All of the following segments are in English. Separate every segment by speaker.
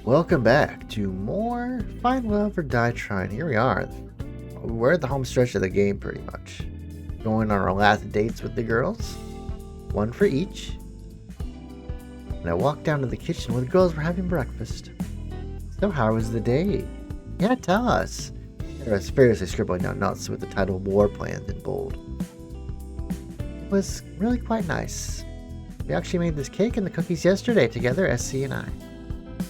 Speaker 1: Welcome back to more Find Love or Die Trying. Here we are. We're at the home stretch of the game pretty much. Going on our last dates with the girls. One for each. And I walked down to the kitchen where the girls were having breakfast. So how was the day? Yeah, tell us. I was furiously scribbling down notes with the title War Plans in bold. It was really quite nice. We actually made this cake and the cookies yesterday together, SC and I.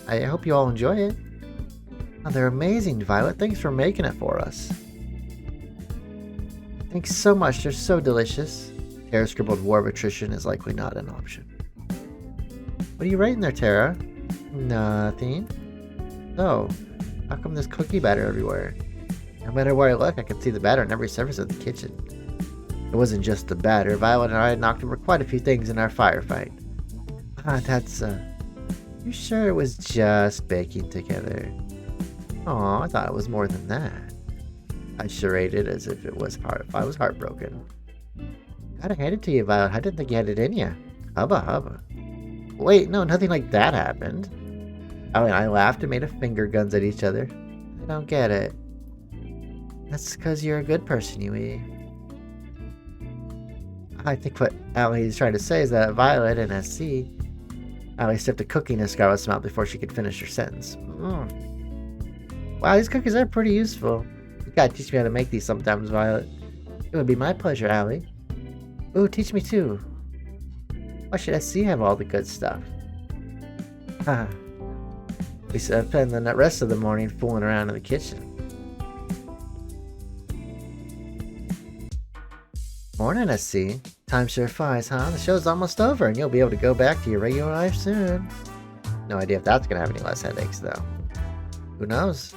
Speaker 1: I hope you all enjoy it. Oh, they're amazing, Violet. Thanks for making it for us. Thanks so much. They're so delicious. Terra scribbled war of attrition is likely not an option. What are you writing there, Terra? Nothing. Oh, how come there's cookie batter everywhere? No matter where I look, I can see the batter on every surface of the kitchen. It wasn't just the batter. Violet and I had knocked over quite a few things in our firefight. You sure it was just baking together? Aw, I thought it was more than that. I charaded as if I was heartbroken. Gotta hand it to you, Violet. I didn't think you had it in you. Hubba hubba. Wait, no, nothing like that happened. I laughed and made a finger guns at each other. I don't get it. That's because you're a good person, Yui. I think what Allie is trying to say is that Violet and SC... Allie stuffed a cookie in Scarlett's mouth before she could finish her sentence. Wow, these cookies are pretty useful. You gotta teach me how to make these sometimes, Violet. It would be my pleasure, Allie. Ooh, teach me too. Why should SC have all the good stuff? We spent the rest of the morning fooling around in the kitchen. Morning, SC. Time sure flies, huh? The show's almost over and you'll be able to go back to your regular life soon. No idea if that's gonna have any less headaches, though. Who knows?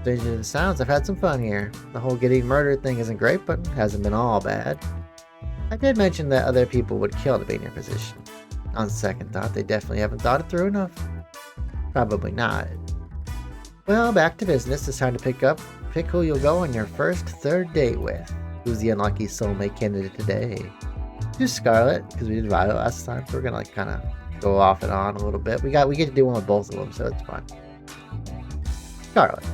Speaker 1: Stranger than it sounds, I've had some fun here. The whole getting murdered thing isn't great, but it hasn't been all bad. I did mention that other people would kill to be in your position. On second thought, they definitely haven't thought it through enough. Probably not. Well, back to business. It's time to pick who you'll go on your first third date with. Who's the unlucky soulmate candidate today? Do Scarlett, because we did Violet last time, so we're gonna kind of go off and on a little bit. We get to do one with both of them, so it's fun. Scarlett.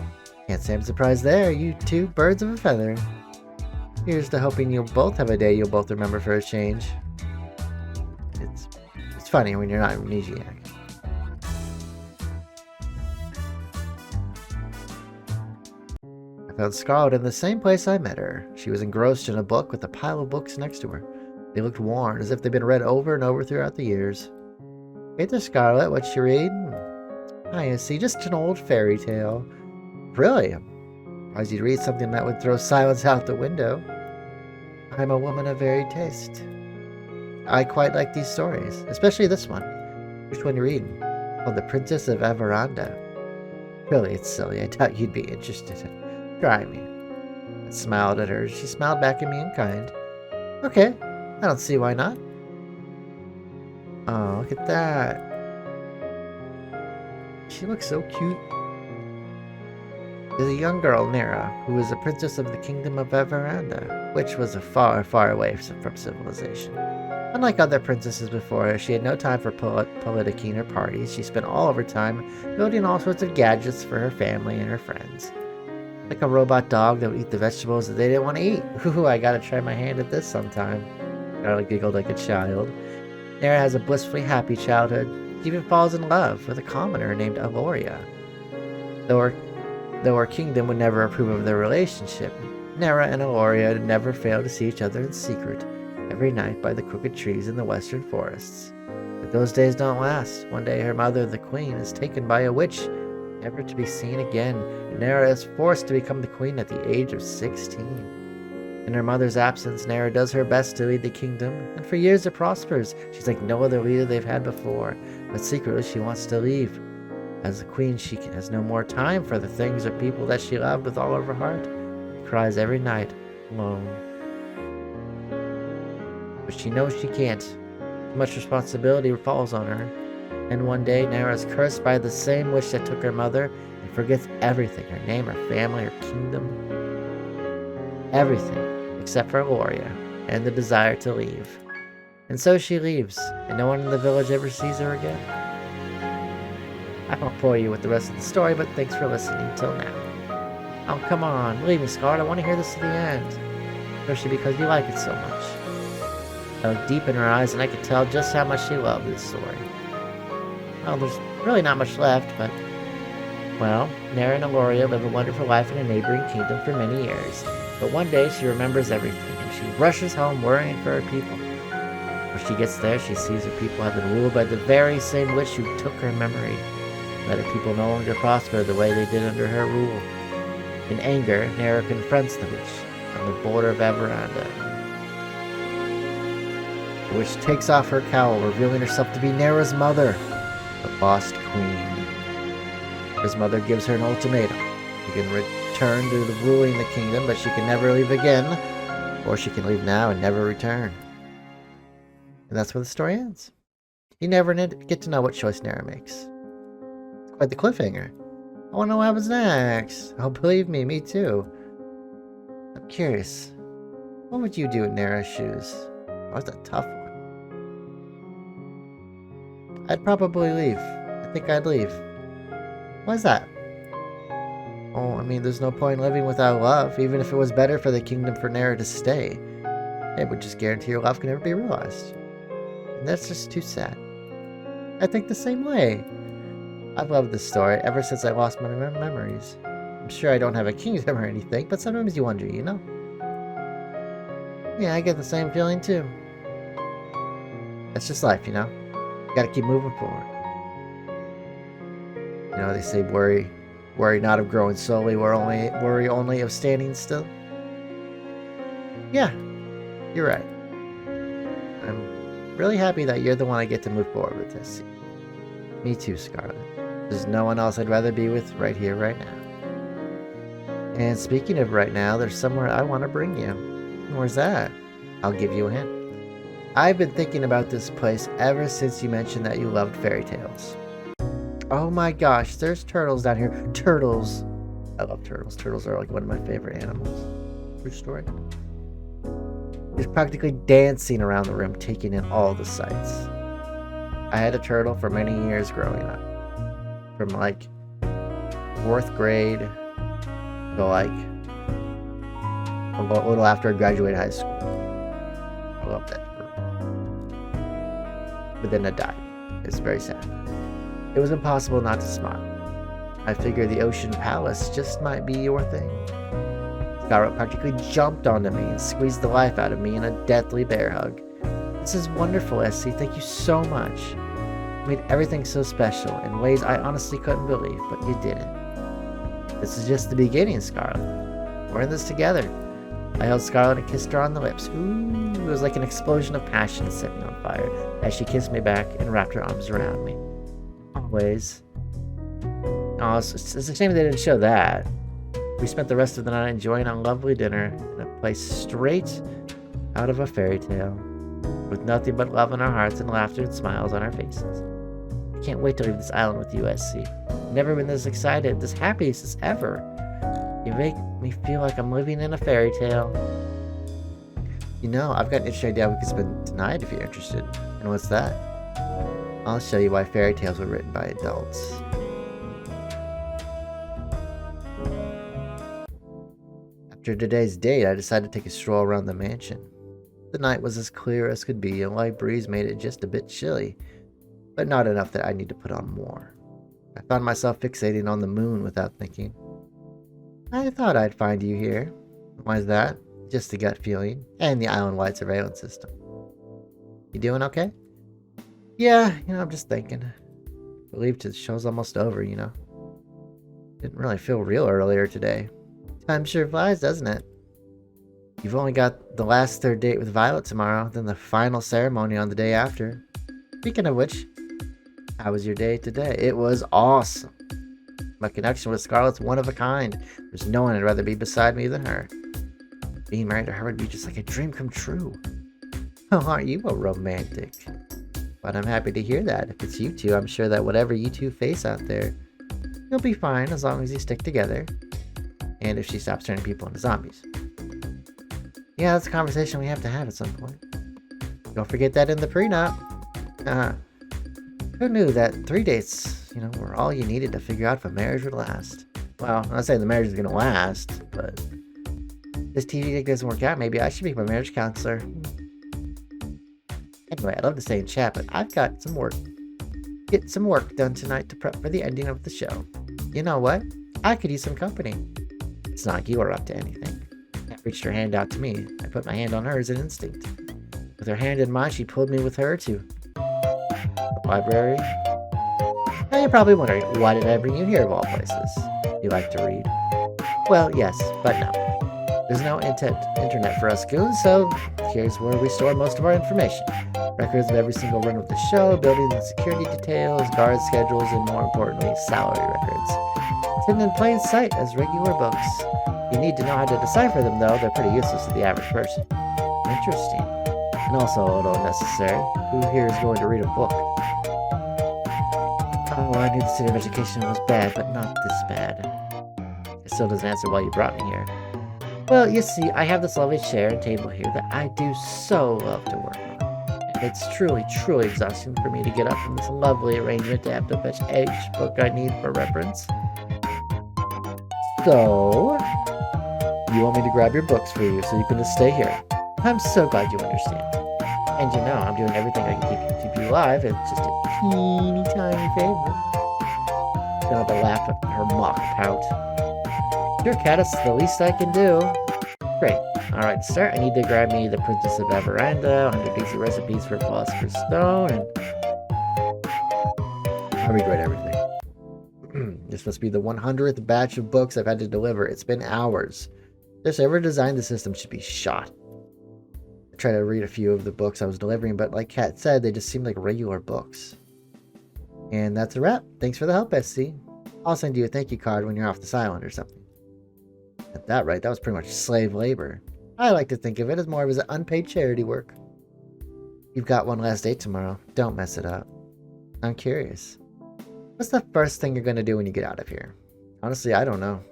Speaker 1: Can't say I'm surprised there. You two birds of a feather. Here's to hoping you'll both have a day you'll both remember for a change. It's funny when you're not amnesiac. I found Scarlett in the same place I met her. She was engrossed in a book with a pile of books next to her. They looked worn, as if they'd been read over and over throughout the years. Hey there, Scarlett, what you read? I see, just an old fairy tale. Really? Why did you read something that would throw silence out the window? I'm a woman of varied taste. I quite like these stories, especially this one. Which one are you reading? Called The Princess of Averanda. Really, it's silly. I doubt you'd be interested. Try me. I smiled at her. She smiled back at me in kind. Okay, I don't see why not. Oh, look at that. She looks so cute. There's a young girl, Nera, who is a princess of the kingdom of Averanda, which was far, far away from civilization. Unlike other princesses before her, she had no time for politicking or parties. She spent all of her time building all sorts of gadgets for her family and her friends. Like a robot dog that would eat the vegetables that they didn't want to eat. Ooh, I gotta try my hand at this sometime. Scarlett giggled like a child. Nera has a blissfully happy childhood. She even falls in love with a commoner named Aloria. Though her kingdom would never approve of their relationship, Nera and Aloria never fail to see each other in secret, every night by the crooked trees in the western forests. But those days don't last. One day her mother, the queen, is taken by a witch, never to be seen again, and Nera is forced to become the queen at the age of 16. In her mother's absence, Nera does her best to lead the kingdom, and for years it prospers. She's like no other leader they've had before, but secretly she wants to leave. As the queen, she has no more time for the things or people that she loved with all of her heart. She cries every night, alone. But she knows she can't. Too much responsibility falls on her. And one day, Nera is cursed by the same witch that took her mother and forgets everything, her name, her family, her kingdom. Everything, except for Aloria and the desire to leave. And so she leaves, and no one in the village ever sees her again. I won't bore you with the rest of the story, but thanks for listening till now. Oh, come on. Believe me, Scarlett, I want to hear this to the end. Especially because you like it so much. I looked deep in her eyes, and I could tell just how much she loved this story. Well, there's really not much left, but... Well, Nera and Aloria live a wonderful life in a neighboring kingdom for many years. But one day, she remembers everything, and she rushes home worrying for her people. When she gets there, she sees her people have been ruled by the very same witch who took her memory. Let her people no longer prosper the way they did under her rule. In anger, Nera confronts the witch on the border of Averanda. The witch takes off her cowl, revealing herself to be Nera's mother, the lost queen. Nera's mother gives her an ultimatum. She can return to ruling the kingdom, but she can never leave again, or she can leave now and never return. And that's where the story ends. You never get to know what choice Nera makes. It's quite the cliffhanger. I want to know what happens next. Oh, believe me, me too. I'm curious. What would you do in Nera's shoes? Oh, that's a tough one. I'd probably leave. I think I'd leave. Why's that? Oh, I mean, there's no point living without love, even if it was better for the kingdom for Nera to stay. It would just guarantee your love can never be realized. And that's just too sad. I think the same way. I've loved this story ever since I lost my memories. I'm sure I don't have a kingdom or anything, but sometimes you wonder, you know? Yeah, I get the same feeling too. That's just life, you know? You gotta keep moving forward. You know, they say worry not of growing slowly, worry only of standing still. Yeah, you're right. I'm really happy that you're the one I get to move forward with this. Me too, Scarlett. There's no one else I'd rather be with right here, right now. And speaking of right now, there's somewhere I want to bring you. Where's that? I'll give you a hint. I've been thinking about this place ever since you mentioned that you loved fairy tales. Oh my gosh, there's turtles down here. Turtles. I love turtles. Turtles are like one of my favorite animals. True story. He's practically dancing around the room, taking in all the sights. I had a turtle for many years growing up. From like 4th grade to like a little after I graduated high school. I love that turtle. But then it died. It's very sad. It was impossible not to smile. I figured the Ocean Palace just might be your thing. Scarlett practically jumped onto me and squeezed the life out of me in a deathly bear hug. This is wonderful, SC. Thank you so much. You made everything so special in ways I honestly couldn't believe, but you did it. This is just the beginning, Scarlett. We're in this together. I held Scarlett and kissed her on the lips. Ooh, it was like an explosion of passion that set me on fire as she kissed me back and wrapped her arms around me. Always. Oh, it's a shame they didn't show that. We spent the rest of the night enjoying a lovely dinner in a place straight out of a fairy tale, with nothing but love in our hearts and laughter and smiles on our faces. I can't wait to leave this island with you, SC. I've never been this excited, this happy as ever. You make me feel like I'm living in a fairy tale. You know, I've got an interesting idea we could spend tonight if you're interested. And what's that? I'll show you why fairy tales were written by adults. After today's date, I decided to take a stroll around the mansion. The night was as clear as could be, and a light breeze made it just a bit chilly, but not enough that I need to put on more. I found myself fixating on the moon without thinking. I thought I'd find you here. Why's that? Just a gut feeling, and the island-wide surveillance system. You doing okay? Yeah, I'm just thinking. I believe the show's almost over, Didn't really feel real earlier today. Time sure flies, doesn't it? You've only got the last third date with Violet tomorrow, then the final ceremony on the day after. Speaking of which, how was your day today? It was awesome. My connection with Scarlett's one of a kind. There's no one I'd rather be beside me than her. Being married to her would be just like a dream come true. Oh, aren't you a romantic? But I'm happy to hear that. If it's you two, I'm sure that whatever you two face out there, you'll be fine as long as you stick together. And if she stops turning people into zombies. Yeah, that's a conversation we have to have at some point. Don't forget that in the prenup. Who knew that 3 dates You know, we're all you needed to figure out if a marriage would last. Well, I'm not saying the marriage is gonna last, but if this TV gig doesn't work out, maybe I should be my marriage counselor. Anyway, I'd love to stay in chat, but I've got some work. Get some work done tonight to prep for the ending of the show. You know what? I could use some company. It's not like you are up to anything. Kat reached her hand out to me. I put my hand on hers in instinct. With her hand in mine, she pulled me with her to the library. Now you're probably wondering, why did I bring you here of all places? You like to read? Well, yes, but no. There's no internet for us goons, so here's where we store most of our information. Records of every single run of the show, buildings and security details, guard schedules, and more importantly, salary records. It's hidden in plain sight as regular books. You need to know how to decipher them, though. They're pretty useless to the average person. Interesting. And also a little unnecessary. Who here is going to read a book? Oh, I knew the City of Education was bad, but not this bad. It still doesn't answer why you brought me here. Well, you see, I have this lovely chair and table here that I do so love to work on. And it's truly, truly exhausting for me to get up from this lovely arrangement to have to fetch each book I need for reference. So, you want me to grab your books for you so you can just stay here? I'm so glad you understand. And you know, I'm doing everything I can keep you alive. It's just a teeny tiny favor. Gonna have a laugh at her mock pout. Sure, Kat, it's the least I can do. Great. Alright, to start, I need to grab me the Princess of Averanda, 100 basic recipes for Philosopher's Stone, and I regret everything. This must be the 100th batch of books I've had to deliver. It's been hours. If whoever designed the system should be shot. I tried to read a few of the books I was delivering, but like Kat said, they just seemed like regular books. And that's a wrap. Thanks for the help, SC. I'll send you a thank you card when you're off this island or something. At that rate, that was pretty much slave labor. I like to think of it as more of an unpaid charity work. You've got one last date tomorrow. Don't mess it up. I'm curious. What's the first thing you're going to do when you get out of here? Honestly, I don't know.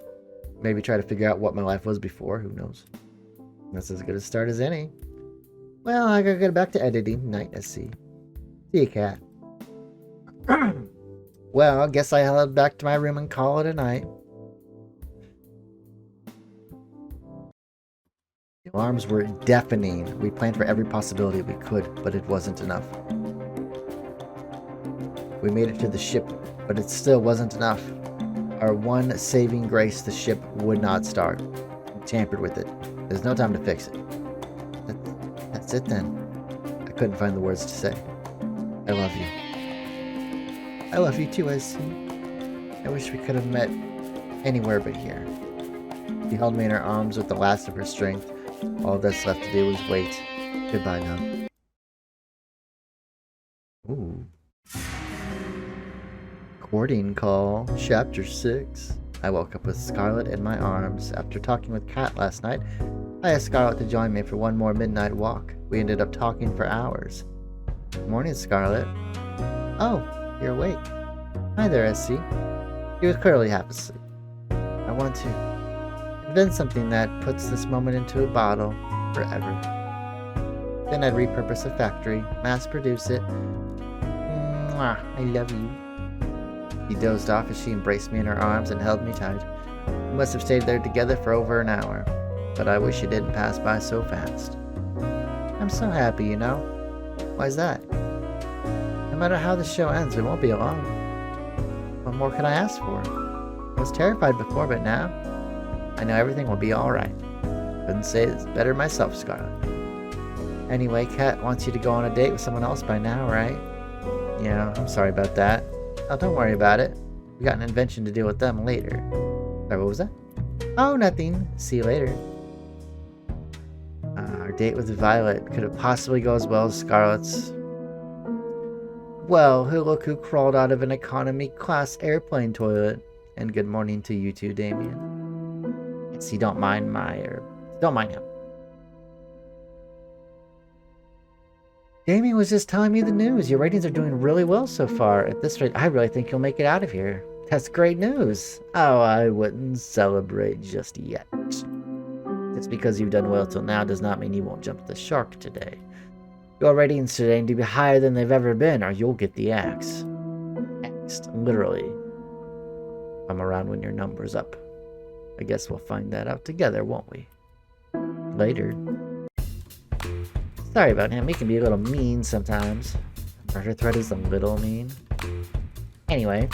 Speaker 1: Maybe try to figure out what my life was before. Who knows? That's as good a start as any. Well, I gotta get back to editing. Night, SC. See you, Kat. Well, I guess I'll head back to my room and call it a night. The alarms were deafening. We planned for every possibility we could, but it wasn't enough. We made it to the ship, but it still wasn't enough. Our one saving grace, the ship would not start. We tampered with it. There's no time to fix it. That's it then. I couldn't find the words to say. I love you. I love you too, SC. I wish we could have met anywhere but here. She held me in her arms with the last of her strength. All that's left to do was wait. Goodbye now. Ooh. Courting call, chapter 6. I woke up with Scarlett in my arms. After talking with Kat last night, I asked Scarlett to join me for one more midnight walk. We ended up talking for hours. Morning, Scarlett. Oh, you're awake. Hi there, SC. He was clearly half asleep. I want to invent something that puts this moment into a bottle forever. Then I'd repurpose a factory, mass produce it. Mwah, I love you. He dozed off as she embraced me in her arms and held me tight. We must have stayed there together for over an hour, but I wish it didn't pass by so fast. I'm so happy, you know? Why's that? No matter how the show ends, we won't be alone. What more could I ask for? I was terrified before, but now I know everything will be alright. Couldn't say it better myself, Scarlett. Anyway, Kat wants you to go on a date with someone else by now, right? Yeah, I'm sorry about that. Oh, don't worry about it. We got an invention to deal with them later. Sorry, what was that? Oh, nothing. See you later. Our date with Violet. Could it possibly go as well as Scarlett's? Well, look who crawled out of an economy class airplane toilet. And good morning to you too, Damien. Yes, you don't mind don't mind him. Damien was just telling me the news. Your ratings are doing really well so far. At this rate, I really think you'll make it out of here. That's great news. Oh, I wouldn't celebrate just yet. Just because you've done well till now does not mean you won't jump the shark today. Your ratings today need to be higher than they've ever been, or you'll get the axe. next. Literally. I'm around when your number's up. I guess we'll find that out together, won't we? Later. Sorry about him. He can be a little mean sometimes. Murder threat is a little mean. Anyway,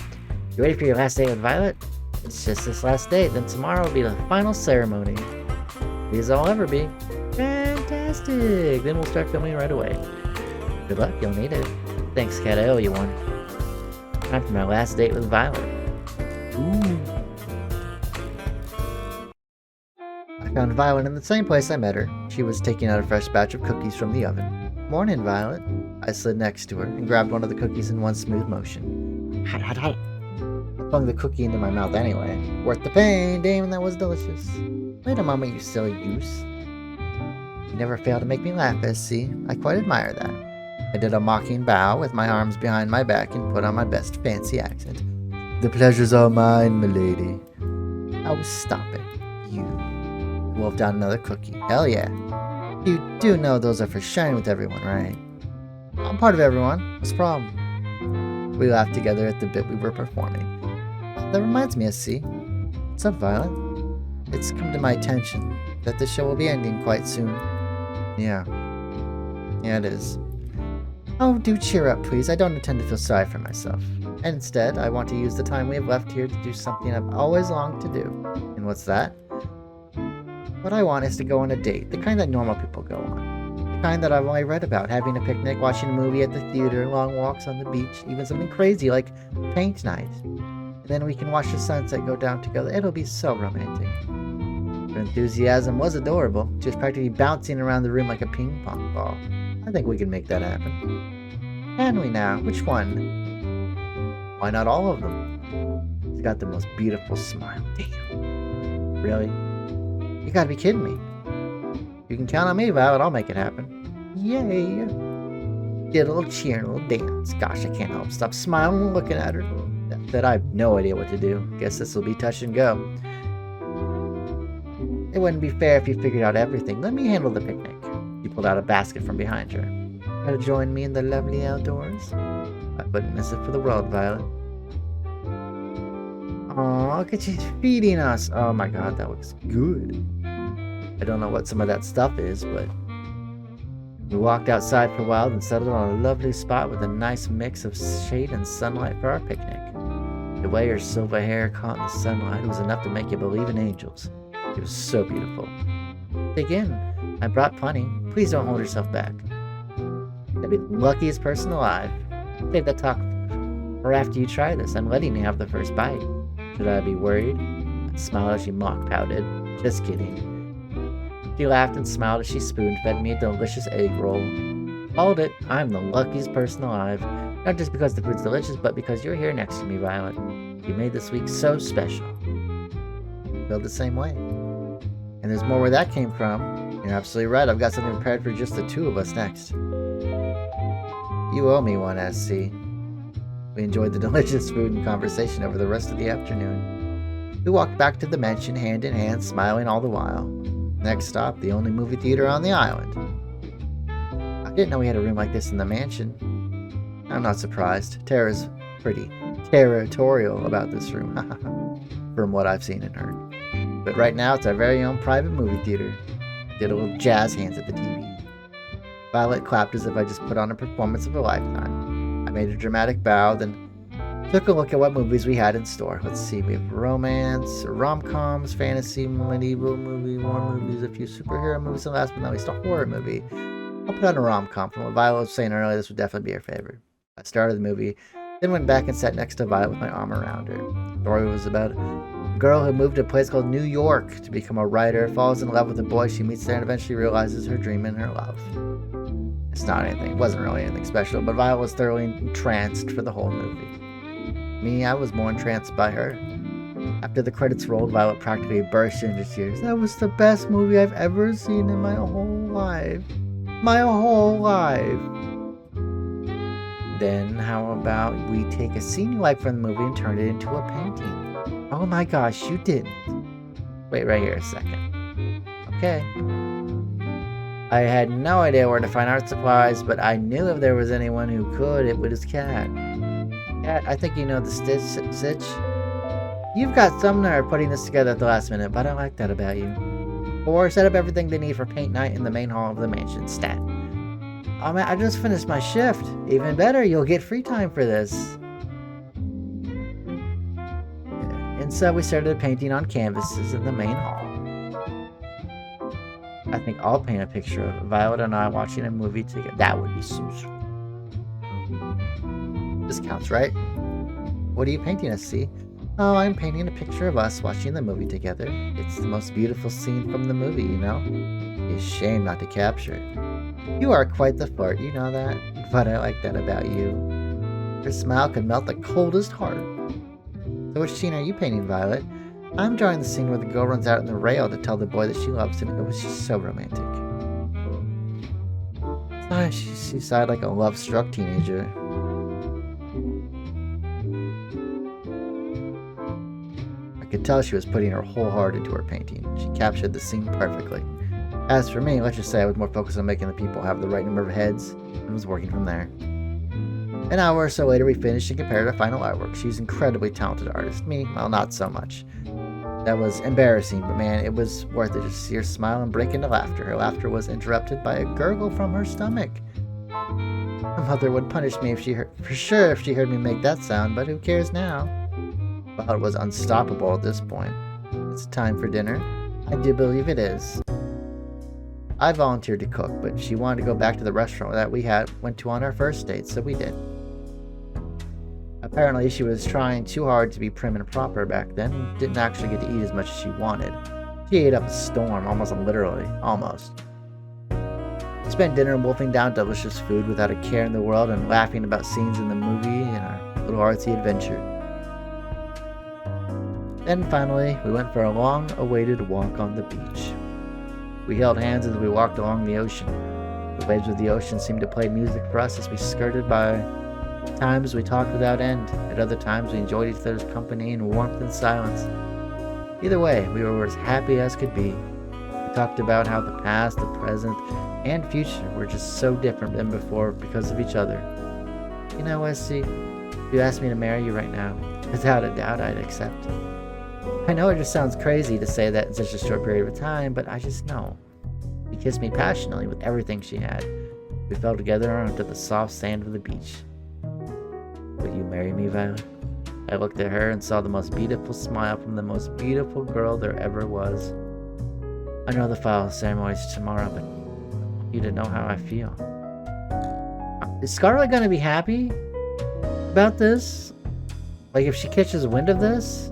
Speaker 1: you ready for your last date with Violet? It's just this last date, then tomorrow will be the final ceremony. These I'll ever be. Fantastic! Then we'll start filming right away. Good luck, you'll need it. Thanks, Cat, I owe you one. Time for my last date with Violet. Ooh. I found Violet in the same place I met her. She was taking out a fresh batch of cookies from the oven. Morning, Violet. I slid next to her and grabbed one of the cookies in one smooth motion. Hot, hot, hot. I flung the cookie into my mouth anyway. Worth the pain, damn, that was delicious. Wait a moment, you silly goose. You never fail to make me laugh, SC. I quite admire that. I did a mocking bow with my arms behind my back and put on my best fancy accent. The pleasure's all mine, milady. Oh, stop it, you. Wolfed out another cookie. Hell yeah. You do know those are for sharing with everyone, right? I'm part of everyone. What's the problem? We laughed together at the bit we were performing. That reminds me, SC. What's up, Violet? It's come to my attention that the show will be ending quite soon. Yeah. Yeah, it is. Oh, do cheer up, please. I don't intend to feel sorry for myself. And instead, I want to use the time we have left here to do something I've always longed to do. And what's that? What I want is to go on a date, the kind that normal people go on. The kind that I've only read about, having a picnic, watching a movie at the theater, long walks on the beach, even something crazy like paint night. And then we can watch the sunset go down together. It'll be so romantic. Her enthusiasm was adorable. She was practically bouncing around the room like a ping pong ball. I think we can make that happen. Can we now? Which one? Why not all of them? She's got the most beautiful smile. Damn. Really? You gotta be kidding me. You can count on me, Violet. I'll make it happen. Yay! Did a little cheer and a little dance. Gosh, I can't help stop smiling and looking at her. That I have no idea what to do. Guess this will be touch and go. It wouldn't be fair if you figured out everything. Let me handle the picnic. He pulled out a basket from behind her. Want to join me in the lovely outdoors? I wouldn't miss it for the world, Violet. Aw, look at you feeding us. Oh my god, that looks good. I don't know what some of that stuff is, but... We walked outside for a while and settled on a lovely spot with a nice mix of shade and sunlight for our picnic. The way her silver hair caught in the sunlight was enough to make you believe in angels. It was so beautiful. Dig in. I brought plenty. Please don't hold yourself back. I'd be the luckiest person alive. Save that talk for after you try this. I'm letting you have the first bite. Should I be worried? I smiled as she mock pouted. Just kidding. She laughed and smiled as she spoon-fed me a delicious egg roll. Hold it. I'm the luckiest person alive. Not just because the food's delicious, but because you're here next to me, Violet. You made this week so special. I feel the same way. And there's more where that came from. You're absolutely right. I've got something prepared for just the two of us next. You owe me one, SC. We enjoyed the delicious food and conversation over the rest of the afternoon. We walked back to the mansion hand in hand, smiling all the while. Next stop, the only movie theater on the island. I didn't know we had a room like this in the mansion. I'm not surprised. Terra's pretty territorial about this room, from what I've seen and heard. But right now, it's our very own private movie theater. I did a little jazz hands at the TV. Violet clapped as if I just put on a performance of a lifetime. I made a dramatic bow, then took a look at what movies we had in store. Let's see, we have romance, rom-coms, fantasy, medieval movie, war movies, a few superhero movies, and last but not least, a horror movie. I'll put on a rom-com. From what Violet was saying earlier, this would definitely be her favorite. I started the movie, then went back and sat next to Violet with my arm around her. The story was about a girl who moved to a place called New York to become a writer, falls in love with a boy she meets there, and eventually realizes her dream and her love. It's not anything, it wasn't really anything special, but Violet was thoroughly entranced for the whole movie. Me, I was more entranced by her. After the credits rolled, Violet practically burst into tears. That was the best movie I've ever seen in my whole life. My whole life. Then, how about we take a scene you like from the movie and turn it into a painting? Oh my gosh, you didn't. Wait right here a second. Okay. I had no idea where to find art supplies, but I knew if there was anyone who could, it was Cat. Yeah, I think you know the stitch. You've got some nerve putting this together at the last minute, but I like that about you. Or set up everything they need for paint night in the main hall of the mansion. Stat. Oh man, I just finished my shift. Even better, you'll get free time for this. And so we started painting on canvases in the main hall. I think I'll paint a picture of Violet and I watching a movie together. That would be so sweet. This counts, right? What are you painting us, see? Oh, I'm painting a picture of us watching the movie together. It's the most beautiful scene from the movie, you know? It's a shame not to capture it. You are quite the flirt, you know that? But I like that about you. Your smile could melt the coldest heart. So which scene are you painting, Violet? I'm drawing the scene where the girl runs out on the rail to tell the boy that she loves him. It was just so romantic. She sighed like a love-struck teenager. I could tell she was putting her whole heart into her painting. She captured the scene perfectly. As for me, let's just say I was more focused on making the people have the right number of heads, and was working from there. An hour or so later, we finished and compared our final artwork. She's an incredibly talented artist. Me, well, not so much. That was embarrassing, but man, it was worth it to see her smile and break into laughter. Her laughter was interrupted by a gurgle from her stomach. My mother would punish me if she heard me make that sound, but who cares now? Well, it was unstoppable at this point. It's time for dinner. I do believe it is. I volunteered to cook, but she wanted to go back to the restaurant that we went to on our first date, so we did. Apparently, she was trying too hard to be prim and proper back then and didn't actually get to eat as much as she wanted. She ate up a storm, almost literally. Almost. We spent dinner wolfing down delicious food without a care in the world and laughing about scenes in the movie and our little artsy adventure. Then finally, we went for a long-awaited walk on the beach. We held hands as we walked along the ocean. The waves of the ocean seemed to play music for us as we skirted by. At times we talked without end. At other times we enjoyed each other's company in warmth and silence. Either way, we were as happy as could be. We talked about how the past, the present, and future were just so different than before because of each other. You know, Wesley, if you asked me to marry you right now, without a doubt I'd accept. I know it just sounds crazy to say that in such a short period of time, but I just know. She kissed me passionately with everything she had. We fell together onto the soft sand of the beach. Will you marry me, Violet? I looked at her and saw the most beautiful smile from the most beautiful girl there ever was. I know the final ceremony is tomorrow, but I want you to know how I feel. Is Scarlett gonna be happy about this? Like if she catches wind of this?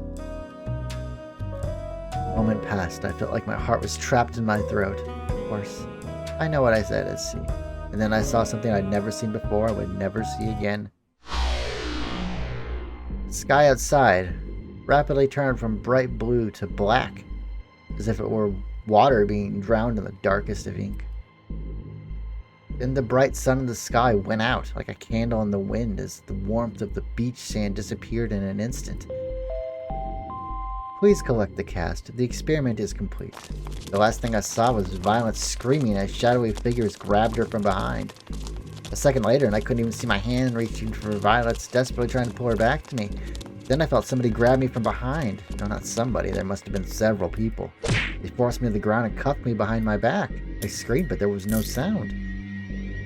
Speaker 1: A moment passed. I felt like my heart was trapped in my throat. Of course, I know what I said as see. And then I saw something I'd never seen before, I would never see again. The sky outside rapidly turned from bright blue to black, as if it were water being drowned in the darkest of ink. Then the bright sun in the sky went out like a candle in the wind as the warmth of the beach sand disappeared in an instant. Please collect the cast. The experiment is complete. The last thing I saw was Violet screaming as shadowy figures grabbed her from behind. A second later, and I couldn't even see my hand reaching for Violet's, desperately trying to pull her back to me. Then I felt somebody grab me from behind. No, not somebody. There must have been several people. They forced me to the ground and cuffed me behind my back. I screamed, but there was no sound.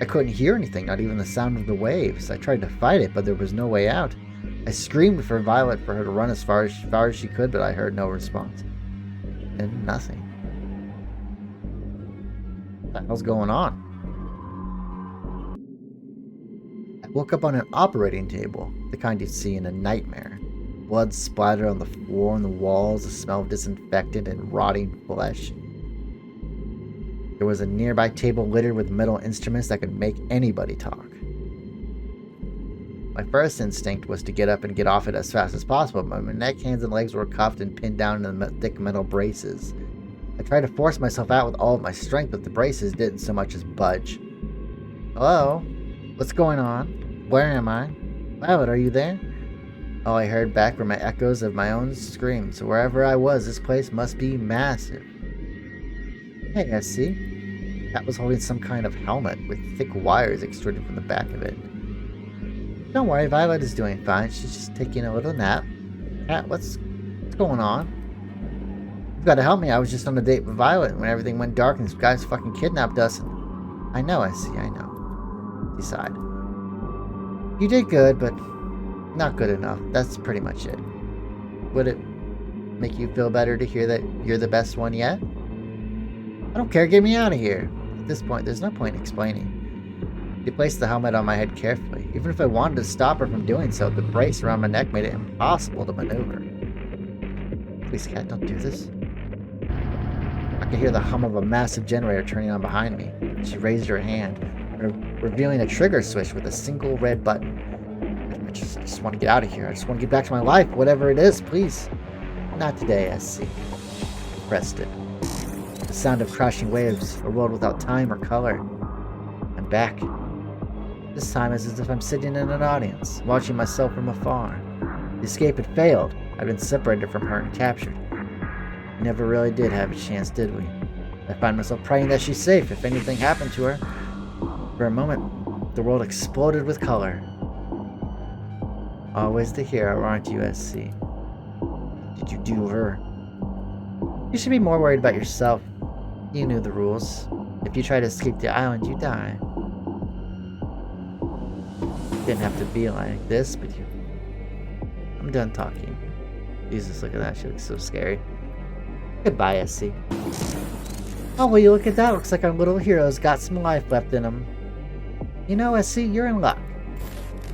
Speaker 1: I couldn't hear anything, not even the sound of the waves. I tried to fight it, but there was no way out. I screamed for Violet for her to run as far as she could, but I heard no response. And nothing. What the hell's going on? I woke up on an operating table, the kind you'd see in a nightmare. Blood splattered on the floor and the walls, the smell of disinfectant and rotting flesh. There was a nearby table littered with metal instruments that could make anybody talk. My first instinct was to get up and get off it as fast as possible, but my neck, hands, and legs were cuffed and pinned down in the thick metal braces. I tried to force myself out with all of my strength, but the braces didn't so much as budge. Hello? What's going on? Where am I? Violet, are you there? All I heard back were my echoes of my own screams. Wherever I was, this place must be massive. Hey, I see. That was holding some kind of helmet with thick wires extruded from the back of it. Don't worry, Violet is doing fine. She's just taking a little nap. Cat, what's going on? You've got to help me. I was just on a date with Violet when everything went dark and this guy's fucking kidnapped us. I know, I see, I know. He sighed. You did good, but not good enough. That's pretty much it. Would it make you feel better to hear that you're the best one yet? I don't care, get me out of here. At this point, there's no point in explaining. He placed the helmet on my head carefully. Even if I wanted to stop her from doing so, the brace around my neck made it impossible to maneuver. Please, Cat, don't do this. I could hear the hum of a massive generator turning on behind me. She raised her hand, revealing a trigger switch with a single red button. I just want to get out of here. I just want to get back to my life, whatever it is, please. Not today, SC. He pressed it. The sound of crashing waves, a world without time or color. I'm back. This time it's as if I'm sitting in an audience, watching myself from afar. The escape had failed. I'd been separated from her and captured. We never really did have a chance, did we? I find myself praying that she's safe if anything happened to her. For a moment, the world exploded with color. Always the hero, aren't you, SC? Did you do her? You should be more worried about yourself. You knew the rules. If you try to escape the island, you die. Didn't have to be like this, but you... I'm done talking. Jesus, look at that. She looks so scary. Goodbye, SC. Oh, will you look at that? Looks like our little hero's got some life left in him. You know, SC, you're in luck.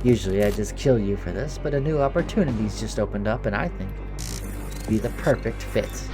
Speaker 1: Usually I just kill you for this, but a new opportunity's just opened up, and I think you'd be the perfect fit.